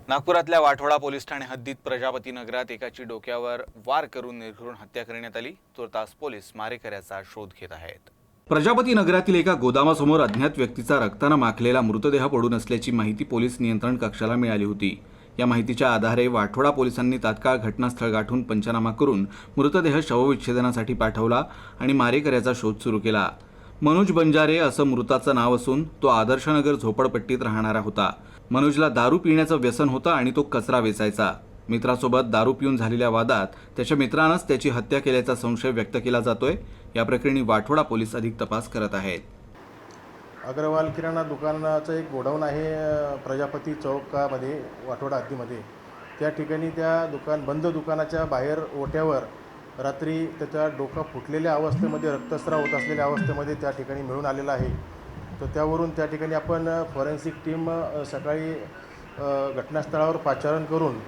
नागपुरातल्या वाठोडा पोलीस ठाणे हद्दीत प्रजापती नगरात एकाची डोक्यावर वार करून निर्घृण हत्या करण्यात आली। तुर्तास पोलीस मारेकऱ्याचा शोध घेत आहेत। प्रजापती नगरातील एका गोदामासमोर अज्ञात व्यक्तीचा रक्ताने माखलेला मृतदेह पडून असल्याची माहिती पोलीस नियंत्रण कक्षाला मिळाली होती। या माहितीच्या आधारे वाठोडा पोलिसांनी तात्काळ घटनास्थळ गाठून पंचनामा करून मृतदेह शवविच्छेदनासाठी पाठवला आणि मारेकऱ्याचा शोध सुरू केला। मनोज बंजारे असं मृताचं नाव असून तो आदर्शनगर झोपडपट्टीत राहणारा होता। मनोजला दारू पिण्याचं व्यसन होतं आणि तो कचरा वेचायचा। मित्रासोबत दारू पिऊन झालेल्या वादात त्याच्या मित्रानंच त्याची हत्या केल्याचा संशय व्यक्त केला जातोय। या प्रकरणी वाठोडा पोलीस अधिक तपास करत आहेत। अग्रवाल किराणा दुकानाचं एक गोडाऊन आहे प्रजापती चौकामध्ये वाठोडा हद्दीमध्ये। त्या ठिकाणी त्या बंद दुकानाच्या बाहेर ओट्यावर रात्री त्याचा डोका फुटलेल्या अवस्थेमध्ये रक्तस्राव होत असलेल्या अवस्थेमध्ये त्या ठिकाणी मिळून आलेला आहे। तर त्यावरून त्या ठिकाणी आपण फॉरेन्सिक टीम सकाळी घटनास्थळावर पाचारण करून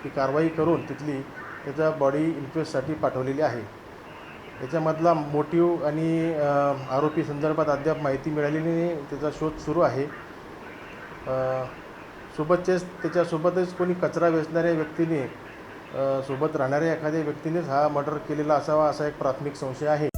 ती कारवाई करून तिथली त्याचा बॉडी इन्क्वेस्टसाठी पाठवलेली आहे। याच्यामधला मोटिव्ह आणि आरोपी संदर्भात अद्याप माहिती मिळालेली नाही। त्याचा शोध सुरू आहे। त्याच्यासोबतच कोणी कचरा वेचणाऱ्या व्यक्तीने सोबत राहणाऱ्या एखाद्या व्यक्तीनेच हा मर्डर केलेला असावा असा एक प्राथमिक संशय आहे।